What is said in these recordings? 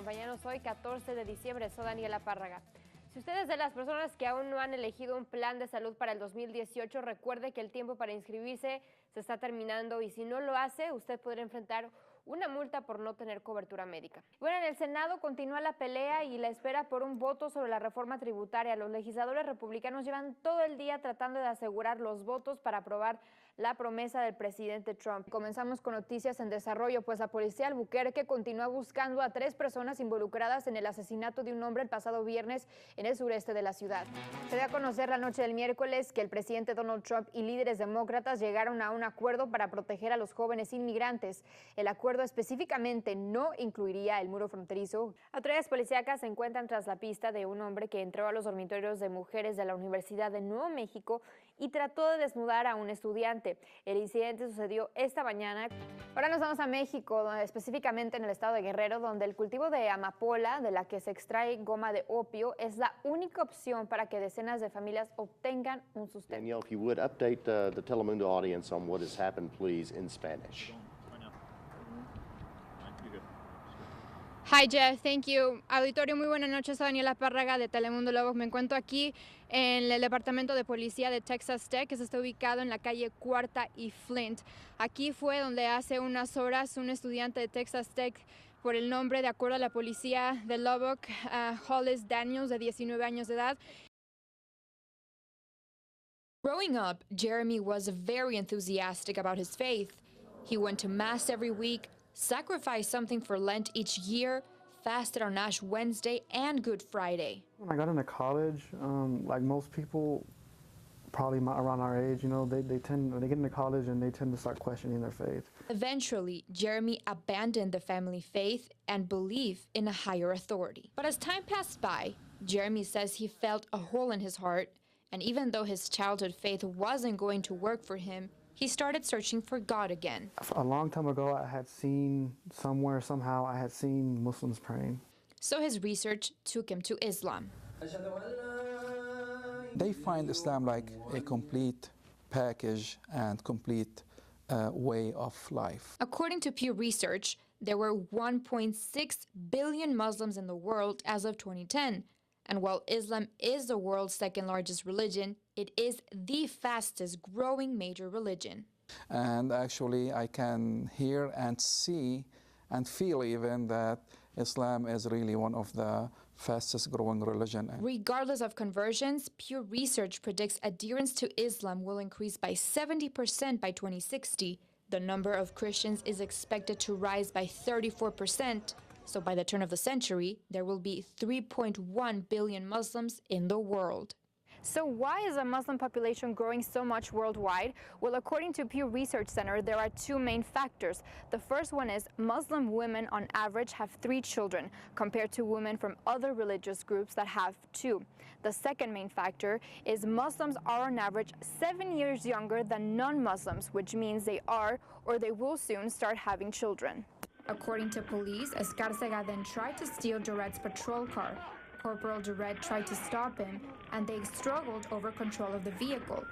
acompañarnos hoy, 14 de diciembre. Soy Daniela Párraga. Si usted es de las personas que aún no han elegido un plan de salud para el 2018, recuerde que el tiempo para inscribirse se está terminando y si no lo hace, usted podrá enfrentar una multa por no tener cobertura médica. Bueno, en el Senado continúa la pelea y la espera por un voto sobre la reforma tributaria. Los legisladores republicanos llevan todo el día tratando de asegurar los votos para aprobar la promesa del presidente Trump. Comenzamos con noticias en desarrollo, pues la policía de Albuquerque continúa buscando a 3 personas involucradas en el asesinato de un hombre el pasado viernes en el sureste de la ciudad. Se dio a conocer la noche del miércoles que el presidente Donald Trump y líderes demócratas llegaron a un acuerdo para proteger a los jóvenes inmigrantes. El acuerdo específicamente no incluiría el muro fronterizo. Autoridades policíacas se encuentran tras la pista de un hombre que entró a los dormitorios de mujeres de la Universidad de Nuevo México y trató de desnudar a un estudiante. El incidente sucedió esta mañana. Ahora nos vamos a México, específicamente en el estado de Guerrero, donde el cultivo de amapola, de la que se extrae goma de opio, es la única opción para que decenas de familias obtengan un sustento. Danielle, if you would update the Telemundo audience on what has happened, please, in Spanish. Hi Jeff, thank you. Auditorio, muy buenas noches. Soy Daniela Párraga de Telemundo Lubbock. Me encuentro aquí en el departamento de policía de Texas Tech, que se está ubicado en la calle Cuarta y Flint. Aquí fue donde hace unas horas un estudiante de Texas Tech, por el nombre, de acuerdo a la policía de Lubbock, Hollis Daniels, de 19 años de edad. Growing up, Jeremy was very enthusiastic about his faith. He went to Mass every week, sacrificed something for Lent each year, fasted on Ash Wednesday and Good Friday. When I got into college, like most people, probably around our age, you know, they get into college and they tend to start questioning their faith. Eventually, Jeremy abandoned the family faith and belief in a higher authority. But as time passed by, Jeremy says he felt a hole in his heart, and even though his childhood faith wasn't going to work for him, he started searching for God again. A long time ago, I had seen somehow, I had seen Muslims praying. So his research took him to Islam. They find Islam like a complete package and complete way of life. According to Pew Research, there were 1.6 billion Muslims in the world as of 2010. And while Islam is the world's second largest religion, it is the fastest growing major religion. And actually, I can hear and see and feel even that Islam is really one of the fastest growing religion. Regardless of conversions, Pew Research predicts adherence to Islam will increase by 70% by 2060. The number of Christians is expected to rise by 34%. So by the turn of the century, there will be 3.1 billion Muslims in the world. So why is the Muslim population growing so much worldwide? Well, according to Pew Research Center, there are 2 main factors. The first one is Muslim women on average have 3 children, compared to women from other religious groups that have 2. The second main factor is Muslims are on average 7 years younger than non-Muslims, which means they are or they will soon start having children. According to police, Escárcega then tried to steal Duret's patrol car. Corporal Duret tried to stop him, and they struggled over control of the vehicle.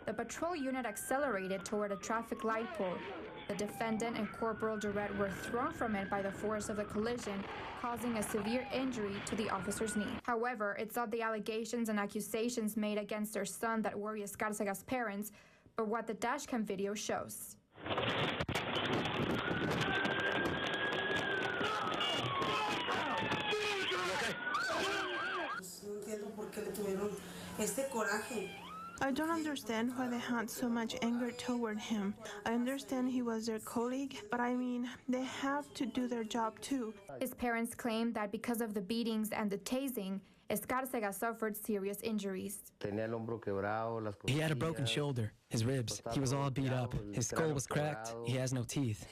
The patrol unit accelerated toward a traffic light pole. The defendant and Corporal Duret were thrown from it by the force of the collision, causing a severe injury to the officer's knee. However, it's not the allegations and accusations made against their son that worry Escárcega's parents, but what the dashcam video shows. I don't understand why they had so much anger toward him. I understand he was their colleague, but I mean, they have to do their job too. His parents claim that because of the beatings and the tasing, Escárcega suffered serious injuries. He had a broken shoulder, his ribs. He was all beat up. His skull was cracked. He has no teeth.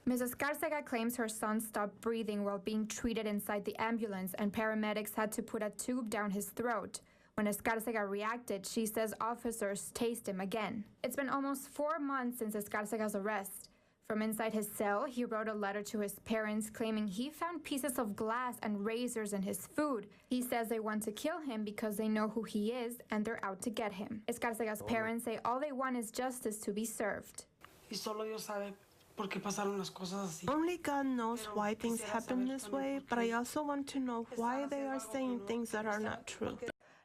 Ms. Escárcega claims her son stopped breathing while being treated inside the ambulance, and paramedics had to put a tube down his throat. When Escárcega reacted, she says officers tased him again. It's been almost 4 months since Escárcega's arrest. From inside his cell, he wrote a letter to his parents claiming he found pieces of glass and razors in his food. He says they want to kill him because they know who he is and they're out to get him. Escárcega's parents say all they want is justice to be served. Y solo Dios sabe por qué pasaron las cosas así. Only God knows why things happen this way, but I also want to know why they are saying things that are not true.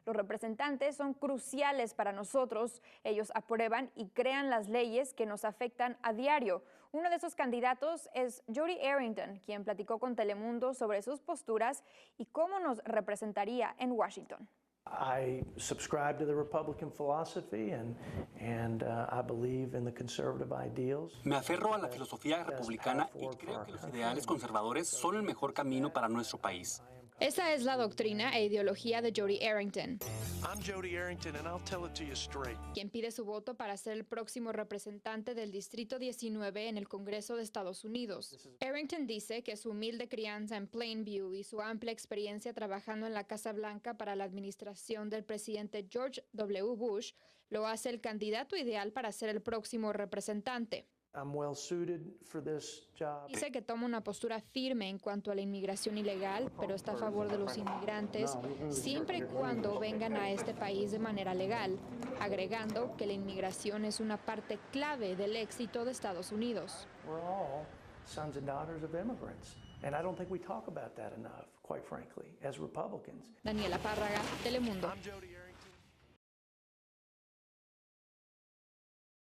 Los representantes son cruciales para nosotros. Ellos aprueban y crean las leyes que nos afectan a diario. Uno de esos candidatos es Jody Arrington, quien platicó con Telemundo sobre sus posturas y cómo nos representaría en Washington. I subscribe to the Republican philosophy and I believe in the conservative ideals. Me aferro a la filosofía republicana y creo que los ideales conservadores son el mejor camino para nuestro país. Esa es la doctrina e ideología de Jody Arrington, I'm Jody Arrington and I'll tell it to you straight. quien pide su voto para ser el próximo representante del Distrito 19 en el Congreso de Estados Unidos. Arrington dice que su humilde crianza en Plainview y su amplia experiencia trabajando en la Casa Blanca para la administración del presidente George W. Bush lo hace el candidato ideal para ser el próximo representante. I'm well suited for this job. Dice que toma una postura firme en cuanto a la inmigración ilegal, pero está a favor de los inmigrantes siempre y cuando vengan a este país de manera legal, agregando que la inmigración es una parte clave del éxito de Estados Unidos. We're all sons and daughters of immigrants, and I don't think we talk about that enough, quite frankly, as Republicans. Daniela Párraga, Telemundo. I'm Jody Arrington.